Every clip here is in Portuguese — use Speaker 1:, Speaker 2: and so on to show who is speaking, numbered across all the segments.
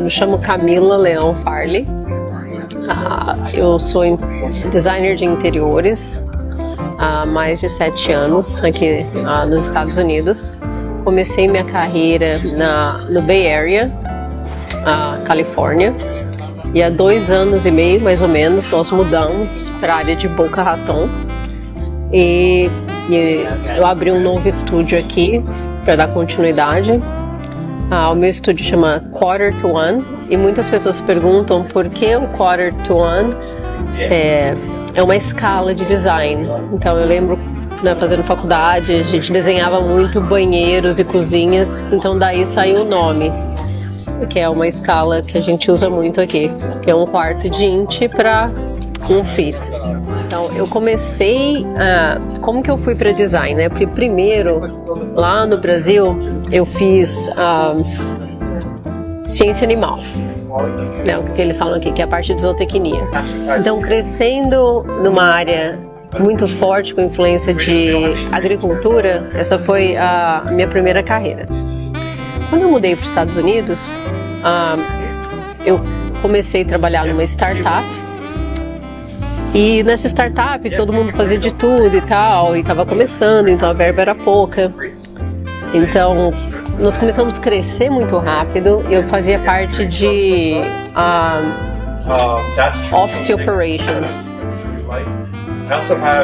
Speaker 1: me chamo Camila Leão Farley. Eu sou designer de interiores há mais de 7 anos aqui nos Estados Unidos. Comecei minha carreira no Bay Area, Califórnia, e há 2 anos e meio, mais ou menos, nós mudamos para a área de Boca Raton e eu abri um novo estúdio aqui para dar continuidade. O meu estúdio chama Quarter to One e muitas pessoas perguntam por que o Quarter to One é uma escala de design. Então eu lembro, fazendo faculdade, a gente desenhava muito banheiros e cozinhas, então daí saiu o nome, que é uma escala que a gente usa muito aqui, que é 1/4 de inch para 1 feet. Então eu comecei, como que eu fui para design, né? Porque primeiro, lá no Brasil, eu fiz ciência animal, né? O que eles falam aqui, que é a parte de zootecnia. Então crescendo numa área muito forte com influência de agricultura, essa foi a minha primeira carreira. Quando eu mudei para os Estados Unidos, eu comecei a trabalhar numa startup. E nessa startup todo mundo fazia de tudo e tal, e estava começando, então a verba era pouca. Então nós começamos a crescer muito rápido. Eu fazia parte de Office Operations.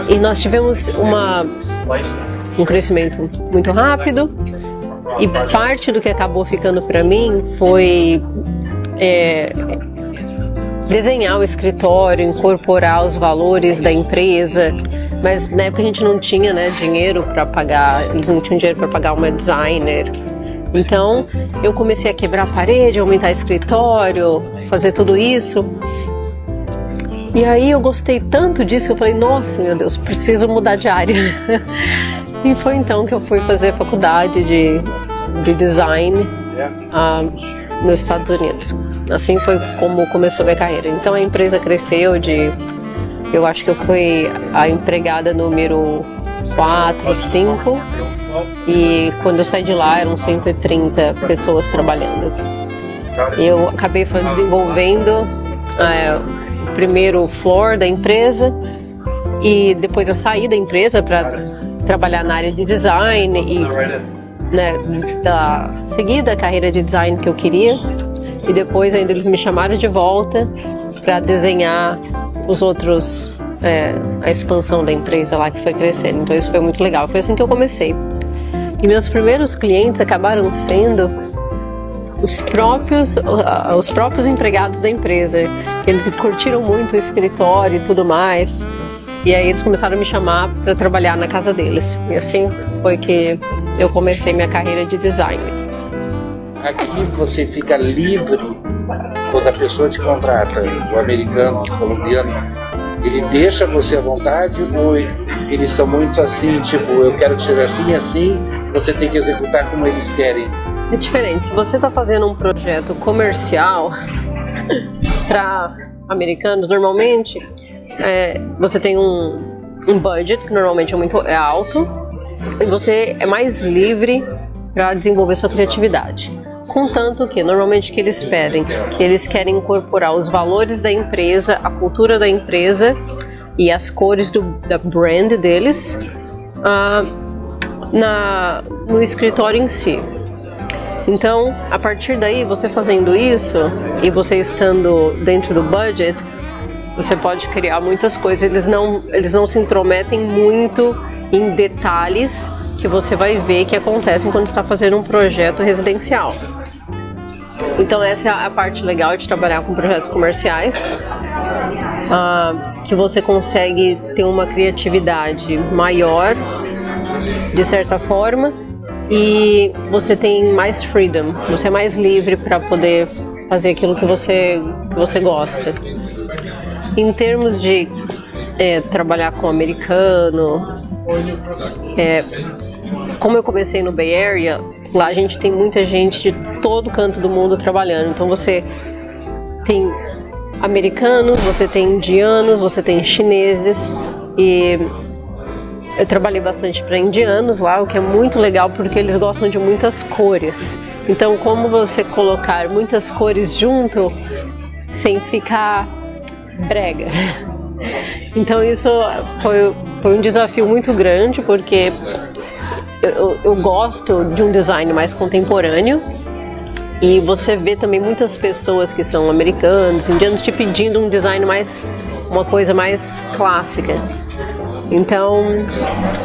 Speaker 1: E nós tivemos um crescimento muito rápido. E parte do que acabou ficando para mim foi desenhar o escritório, incorporar os valores da empresa, mas na época a gente não tinha, dinheiro para pagar, eles não tinham dinheiro para pagar uma designer. Então eu comecei a quebrar a parede, aumentar o escritório, fazer tudo isso. E aí eu gostei tanto disso que eu falei, nossa, meu Deus, preciso mudar de área. E foi então que eu fui fazer faculdade de design nos Estados Unidos. Assim foi como começou minha carreira. Então a empresa cresceu eu acho que eu fui a empregada número 4, 5, e quando eu saí de lá eram 130 pessoas trabalhando. Eu acabei desenvolvendo o primeiro floor da empresa, e depois eu saí da empresa para trabalhar na área de design e seguir a carreira de design que eu queria. E depois ainda eles me chamaram de volta para desenhar os outros, a expansão da empresa lá que foi crescendo. Então isso foi muito legal, foi assim que eu comecei. E meus primeiros clientes acabaram sendo os próprios empregados da empresa. Eles curtiram muito o escritório e tudo mais. E aí eles começaram a me chamar para trabalhar na casa deles. E assim foi que eu comecei minha carreira de design.
Speaker 2: Aqui você fica livre quando a pessoa te contrata, o americano, o colombiano, ele deixa você à vontade, ou eles são muito assim, tipo, eu quero que seja assim e assim, você tem que executar como eles querem?
Speaker 1: É diferente. Se você está fazendo um projeto comercial para americanos, normalmente você tem um budget que normalmente é alto, e você é mais livre para desenvolver sua criatividade. Contanto que, normalmente, o que eles pedem, que eles querem incorporar os valores da empresa, a cultura da empresa e as cores da brand deles no escritório em si. Então, a partir daí, você fazendo isso e você estando dentro do budget, você pode criar muitas coisas. Eles não se intrometem muito em detalhes que você vai ver que acontecem quando está fazendo um projeto residencial. Então essa é a parte legal de trabalhar com projetos comerciais, que você consegue ter uma criatividade maior, de certa forma, e você tem mais freedom, você é mais livre para poder fazer aquilo que você gosta. Em termos de trabalhar com americano, como eu comecei no Bay Area, lá a gente tem muita gente de todo canto do mundo trabalhando. Então você tem americanos, você tem indianos, você tem chineses, e Eu trabalhei bastante para indianos lá, o que é muito legal porque eles gostam de muitas cores. Então, como você colocar muitas cores junto sem ficar brega? Então, isso foi um desafio muito grande porque eu gosto de um design mais contemporâneo. E você vê também muitas pessoas que são americanos, indianos, te pedindo um design uma coisa mais clássica. Então,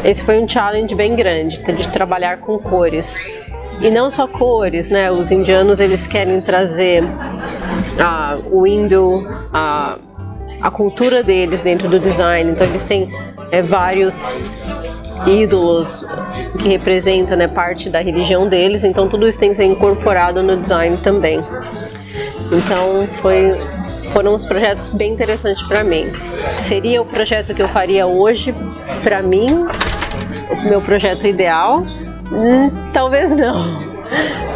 Speaker 1: esse foi um challenge bem grande, de trabalhar com cores. E não só cores, né? Os indianos, eles querem trazer o indo, a cultura deles dentro do design. Então, eles têm vários ídolos que representam, né, parte da religião deles, então tudo isso tem que ser incorporado no design também. Então foram uns projetos bem interessantes para mim. Seria o projeto que eu faria hoje para mim, o meu projeto ideal? Talvez não,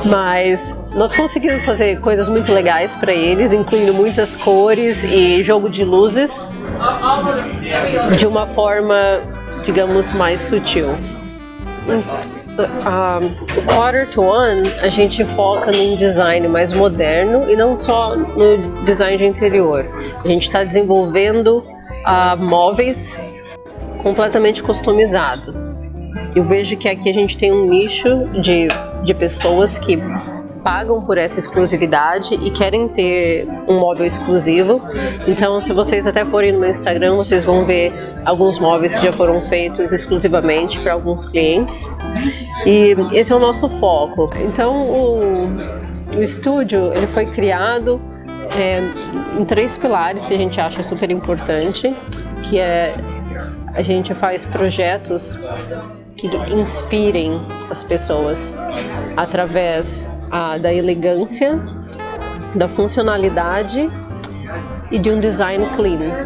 Speaker 1: mas nós conseguimos fazer coisas muito legais para eles, incluindo muitas cores e jogo de luzes de uma forma, digamos, mais sutil. O Quarter to One, a gente foca num design mais moderno e não só no design de interior. A gente está desenvolvendo móveis completamente customizados. Eu vejo que aqui a gente tem um nicho de pessoas que pagam por essa exclusividade e querem ter um móvel exclusivo. Então, se vocês até forem no meu Instagram, vocês vão ver alguns móveis que já foram feitos exclusivamente para alguns clientes. E esse é o nosso foco. Então, o estúdio ele foi criado em 3 pilares que a gente acha super importante, que é a gente faz projetos que inspirem as pessoas através da elegância, da funcionalidade e de um design clean.